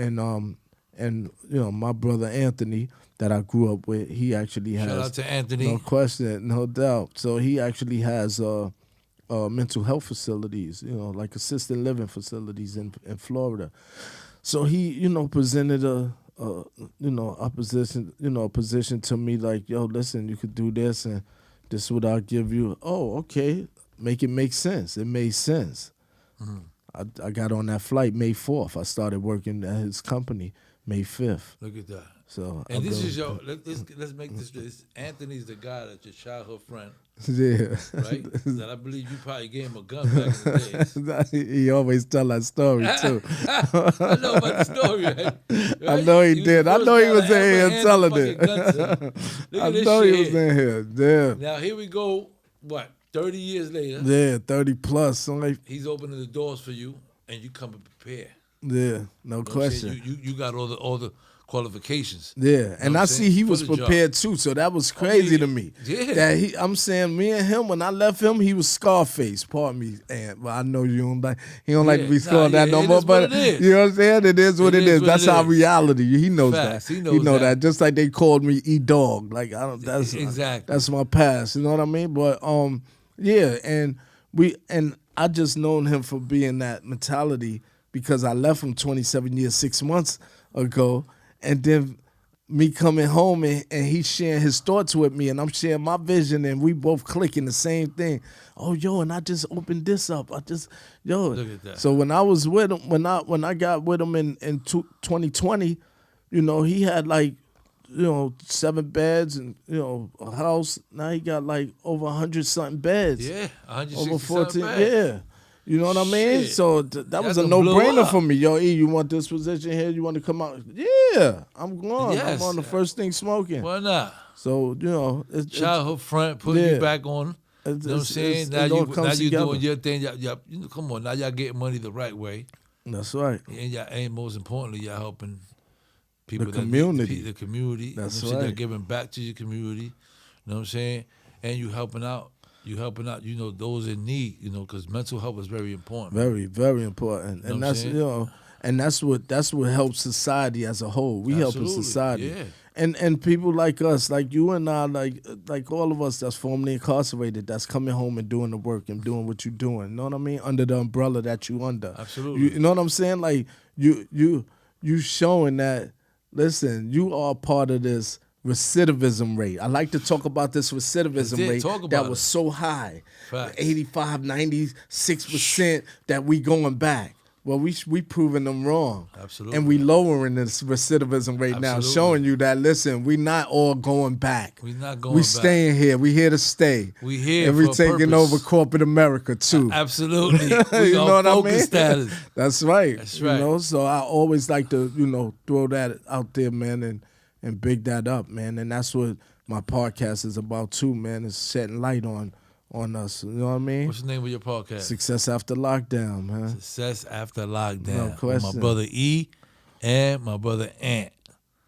and you know, my brother Anthony that I grew up with, he actually has. Shout out to Anthony. No question, no doubt. So he actually has mental health facilities, you know, like assisted living facilities in Florida. So he, you know, presented a position to me like, yo, listen, you could do this and this is what I'll give you. Oh, okay. Make it make sense. It made sense. Mm-hmm. I got on that flight May 4th. I started working at his company May 5th. Look at that. So and this is your, let's make this, Anthony's the guy that's your childhood friend. Yeah. Right? That I believe you probably gave him a gun back in the days. He always tell that story, too. I know about the story, right? I know he did. I know he was in here telling it. I know he was in here. Yeah. Now, here we go, what, 30 years later? Yeah, 30 plus. He's opening the doors for you, and you come prepared. Yeah, no question. You got all the qualifications. Yeah, and I see he was prepared too, so that was crazy to me. Yeah. That I'm saying, me and him, when I left him, he was Scarface. Pardon me, and I know you don't like he don't like to be called that no more, but you know what I'm saying? It is what it is. That's our reality. He knows that. He knows that. Just like they called me E-Dog. Like I don't. That's exactly. That's my past. You know what I mean? But yeah, and I just known him for being that mentality because I left him 27 years, 6 months ago. And then me coming home and he sharing his thoughts with me and I'm sharing my vision and we both clicking the same thing. Oh, yo, and I just opened this up. Look at that. So when I was with him, when I got with him in 2020, you know, he had like, you know, 7 beds and, you know, a house. Now he got like over 100-something beds. Yeah, 160 over 14. beds. You know what I mean? Shit. So that was a done blew no-brainer up. for me. Yo, E, you want this position here? You want to come out? Yeah, I'm going. Yes. I'm on the first thing smoking. Why not? So, you know. Childhood friend, putting yeah. you back on. You know what I'm saying? Now it all you comes together. doing your thing. Y'all, you know, come on, now y'all getting money the right way. That's right. And most importantly, y'all helping people. The community. The community. That's you know what I'm saying? right. They're giving back to your community. You know what I'm saying? And you helping out. You know, those in need, you know, because mental health is very important. Very, very important. Know And what I'm that's, saying? you know, and that's what helps society as a whole. We helping Absolutely, society. yeah. And people like us, like you and I, like all of us that's formerly incarcerated, that's coming home and doing the work and doing what you're doing. You know what I mean? Under the umbrella that you under. Absolutely. You know what I'm saying? Like you showing that, listen, you are part of this recidivism rate. I like to talk about this recidivism rate that was so high. Facts. 85, 96% that we going back. Well, we proving them wrong. Absolutely. And we lowering this recidivism rate now, Absolutely. showing you that, listen, we not all going back. We not going We back. staying here. We here to stay. We here and we for a taking purpose. over corporate America too. Absolutely. We You know on what I focus mean? status. That's right. That's right. You know, so I always like to, you know, throw that out there, man, and big that up, man. And that's what my podcast is about too, man. Is shedding light on us. You know what I mean? What's the name of your podcast? Success After Lockdown, man. Success After Lockdown. No With question. my brother E and my brother Ant.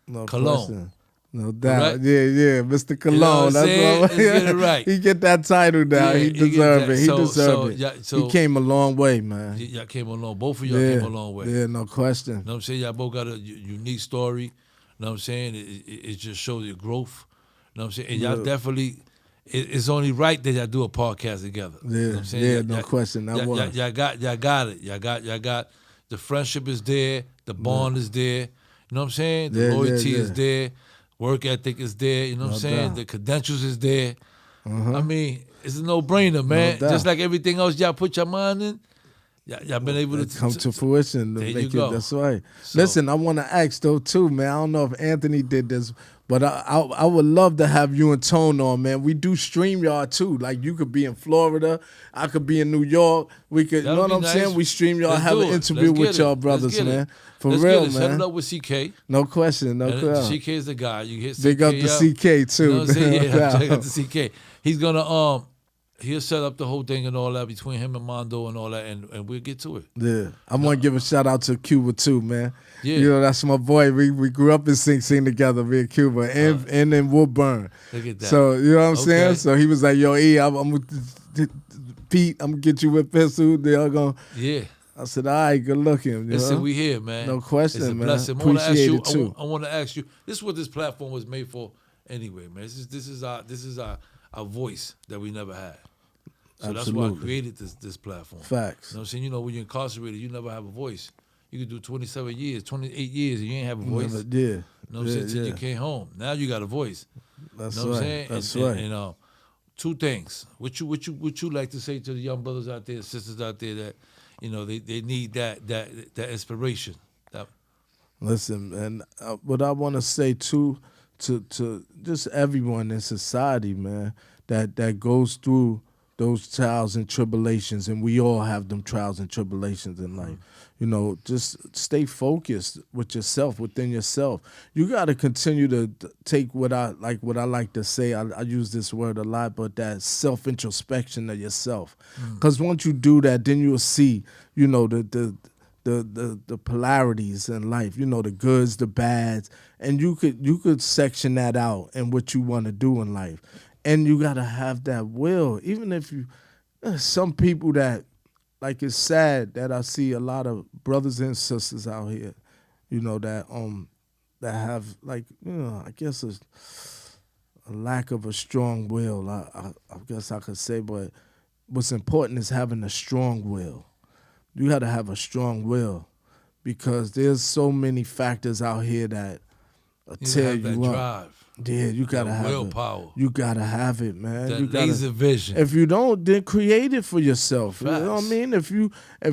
No Cologne. question. No doubt. Correct? Yeah, Mr. Cologne. You know what I'm That's saying? what Let's get it right. He get that title now. Yeah, he he get deserve that. it. He So- deserve it. yeah, so- he came a long way, man. Y'all came along. Both of y'all Yeah, came a long way. yeah, no question. You know what I'm saying? Y'all both got a unique story. You know what I'm saying? It just shows your growth. You know what I'm saying? And y'all Yeah. definitely, it's only right that y'all do a podcast together. You know Yeah, what I'm saying? yeah, no question. That was. Y'all got it. Y'all got the friendship is there, the bond is there. You know what I'm saying? The Yeah, loyalty yeah. is there, work ethic is there. You know what I'm saying? doubt. The credentials is there. I mean, it's a no-brainer, man. doubt. Just like everything else y'all put your mind in, y'all been able to come to fruition. To there make you go. That's right. So- Listen, I want to ask though too, man. I don't know if Anthony did this, but I would love to have you and Tone on, man. We do StreamYard too. Like you could be in Florida, I could be in New York. We could, That'll you know be what I'm nice. saying? We StreamYard, Let's have do an it. interview Let's with get y'all it. brothers, Let's get it. man. For Let's real, get it. Set it man. up with CK. No question, no And question. CK is the guy. You hit CK Big up to CK too. You know what I'm saying? Yeah, No check out doubt. the CK. He's gonna he'll set up the whole thing and all that between him and Mondo and all that, and we'll get to it. Yeah, I want to give a shout out to Cuba too, man. Yeah. You know, that's my boy. We grew up in Sing Sing together, me and Cuba, and in Woodburn. Look at that. So you know what I'm saying? Okay. So he was like, "Yo, E, I'm with Pete. I'm gonna get you with Pistol. They all gonna." Yeah. I said, "All right, good looking." You Listen, know? we here, man. No question, It's a man. blessing. Appreciate it, too. I want to ask you. This is what this platform was made for, anyway, man. This is our voice that we never had. So that's why I Absolutely. created this platform. Facts. You know what I'm saying? You know, when you're incarcerated, you never have a voice. You could do 27 years, 28 years, and you ain't have a voice. Yeah, You know what I'm saying? Till you yeah. came home. Now you got a voice. That's You know what I'm right. saying? That's and, right. And two things. What you like to say to the young brothers out there, sisters out there that, you know, they need that inspiration. Listen, and what I want to say too, to just everyone in society, man, that goes through those trials and tribulations, and we all have them trials and tribulations in life. You know, just stay focused with yourself, within yourself. You got to continue to take what I like to say. I use this word a lot, but that self-introspection of yourself. Because once you do that, then you'll see, you know, the polarities in life, you know, the goods, the bads, and you could section that out and what you want to do in life. And you got to have that will. Even if some people that, like, it's sad that I see a lot of brothers and sisters out here, you know, that have, like, you know, I guess a lack of a strong will, I guess I could say, but what's important is having a strong will. You got to have a strong will, because there's so many factors out here that tear have that you up. drive. Yeah, you gotta That have willpower. it. You gotta have it, man. That you gotta, laser vision. If you don't, then create it for yourself. You know what I Facts. mean? If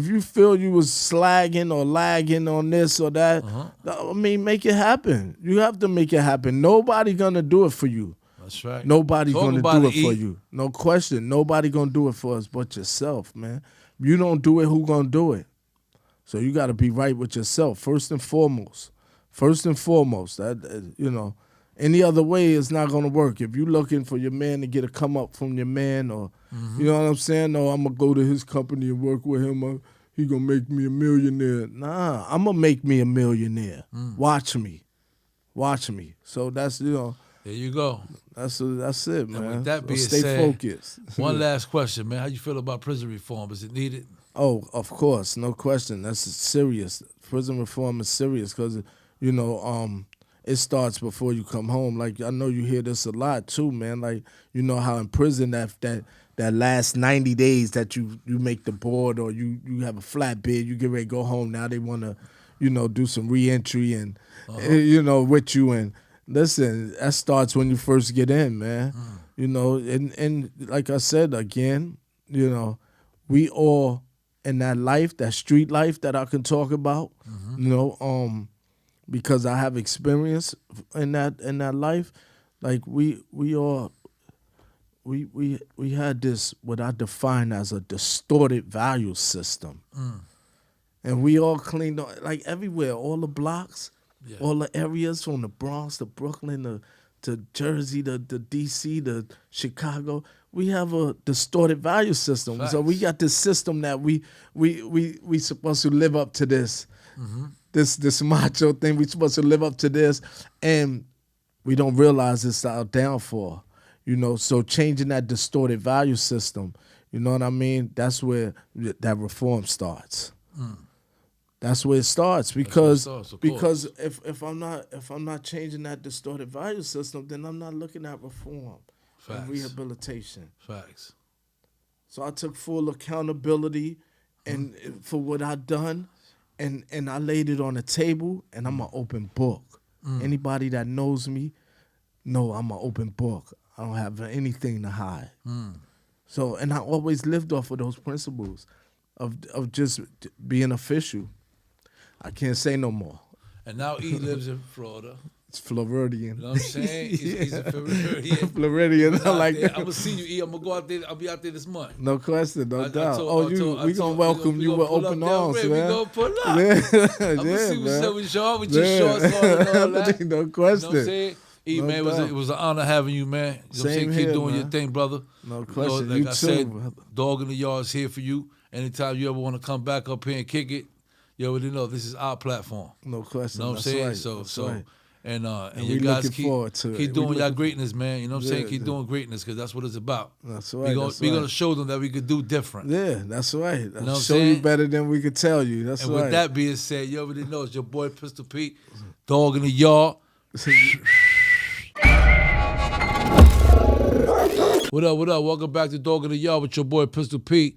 you feel you was slagging or lagging on this or that, I mean, make it happen. You have to make it happen. Nobody gonna do it for you. That's right. Nobody's Talk gonna about do it, it for E. you. No question. Nobody gonna do it for us but yourself, man. If you don't do it, who gonna do it? So you got to be right with yourself first and foremost. First and foremost, that you know, any other way is not gonna work. If you looking for your man to get a come up from your man, or you know what I'm saying? No, I'm gonna go to his company and work with him. He gonna make me a millionaire. Nah, I'm gonna make me a millionaire. Watch me. So that's, you know. There you go. That's it, man. And with that being stay said, focused. One last question, man. How you feel about prison reform? Is it needed? Oh, of course, no question. That's serious. Prison reform is serious because, you know, it starts before you come home. Like, I know you hear this a lot too, man. Like, you know how in prison that last 90 days that you make the board, or you have a flatbed, you get ready to go home. Now they want to, you know, do some reentry and, you know, with you. And listen, that starts when you first get in, man. You know, and like I said, again, you know, we all in that life, that street life that I can talk about, you know, because I have experience in that life. Like we had this, what I define as a distorted value system. And we all cleaned up, like everywhere, all the blocks, all the areas from the Bronx to Brooklyn to Jersey to D.C. to Chicago. We have a distorted value system. Facts. So we got this system that we supposed to live up to this. This macho thing. We supposed to live up to this, and we don't realize it's our downfall. You know, so changing that distorted value system, you know what I mean? That's where that reform starts. That's where it starts, because if I'm not changing that distorted value system, then I'm not looking at reform and rehabilitation. Facts. So I took full accountability and for what I done, and I laid it on the table, and I'm an open book. Anybody that knows me know I'm an open book. I don't have anything to hide. So, and I always lived off of those principles of just being official. I can't say no more. And now he lives in Florida. It's Floridian. You know what I'm saying? He's a Floridian. Floridian. I like that. I'm going to see you, E. I'm going to go out there. I'll be out there this month. No question, no doubt. We going to welcome you with open arms, man. We going to pull up. Yeah, I'm going to see what's up with y'all, with your shorts on and all that. No question. You know what I'm saying? E, No man, it was an honor having you, man. You know what I'm saying? Same Keep doing here, your thing, brother. No question. Like You I too, said, brother. Dog in the Yard is here for you. Anytime you ever want to come back up here and kick it, you already know this is our platform. No question. You know what I'm That's saying? right. So, That's right. and we you guys looking forward to it. keep We doing your looking greatness, man. You know what I'm saying? Yeah, Keep yeah. doing greatness, because that's what it's about. That's right. We're gonna show them that we could do different. Yeah, that's right. You know what I'm Show you saying? better than we could tell you. That's And right. with that being said, you already know it's your boy Pistol Pete, Dog in the Yard. What up, what up? Welcome back to Dog in the Yard with your boy Pistol Pete.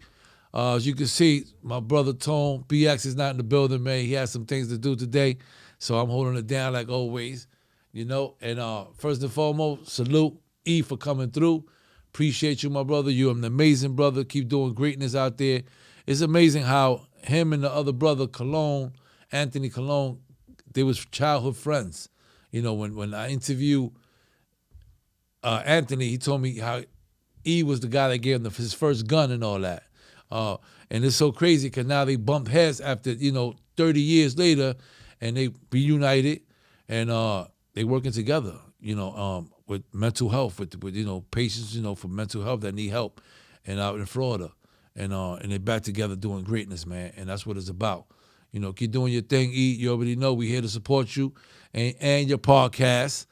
As you can see, my brother Tone, BX is not in the building, man. He has some things to do today, so I'm holding it down like always, you know. And first and foremost, salute E for coming through. Appreciate you, my brother. You're an amazing brother. Keep doing greatness out there. It's amazing how him and the other brother, Anthony Cologne, they was childhood friends. You know, when I interviewed Anthony, he told me how E was the guy that gave him his first gun and all that. And it's so crazy because now they bumped heads after, 30 years later, and they reunited, and they working together, with mental health, with patients, for mental health that need help, and out in Florida. And they're back together doing greatness, man. And that's what it's about. Keep doing your thing, E. You already know we're here to support you and your podcast,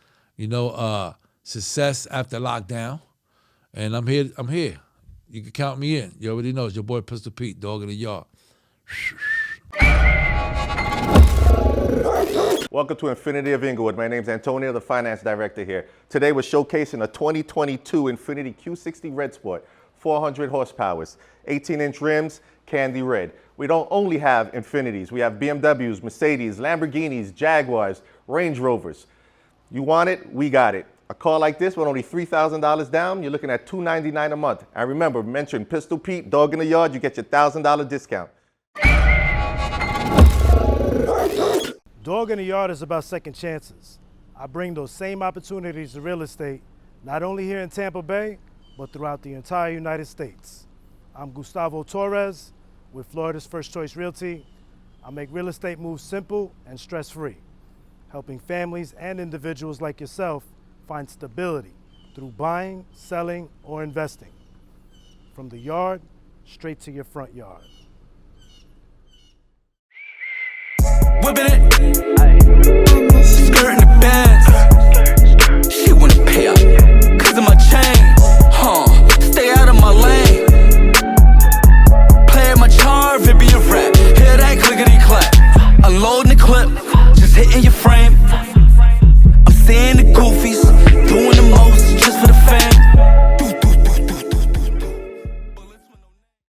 Success After Lockdown. And I'm here. You can count me in. You already know it's your boy Pistol Pete, Dog in the Yard. Welcome to Infinity of Inglewood. My name's Antonio, the finance director here. Today we're showcasing a 2022 Infiniti Q60 Red Sport, 400 horsepowers, 18-inch rims, candy red. We don't only have Infinitis. We have BMWs, Mercedes, Lamborghinis, Jaguars, Range Rovers. You want it? We got it. A car like this with only $3,000 down, you're looking at $299 a month. And remember, mention Pistol Pete, Dog in the Yard, you get your $1,000 discount. Dog in the Yard is about second chances. I bring those same opportunities to real estate, not only here in Tampa Bay, but throughout the entire United States. I'm Gustavo Torres, With Florida's First Choice Realty, I make real estate moves simple and stress-free, helping families and individuals like yourself find stability through buying, selling, or investing. From the yard, straight to your front yard. Whipping it, skirt in the bands. She wanna pay up.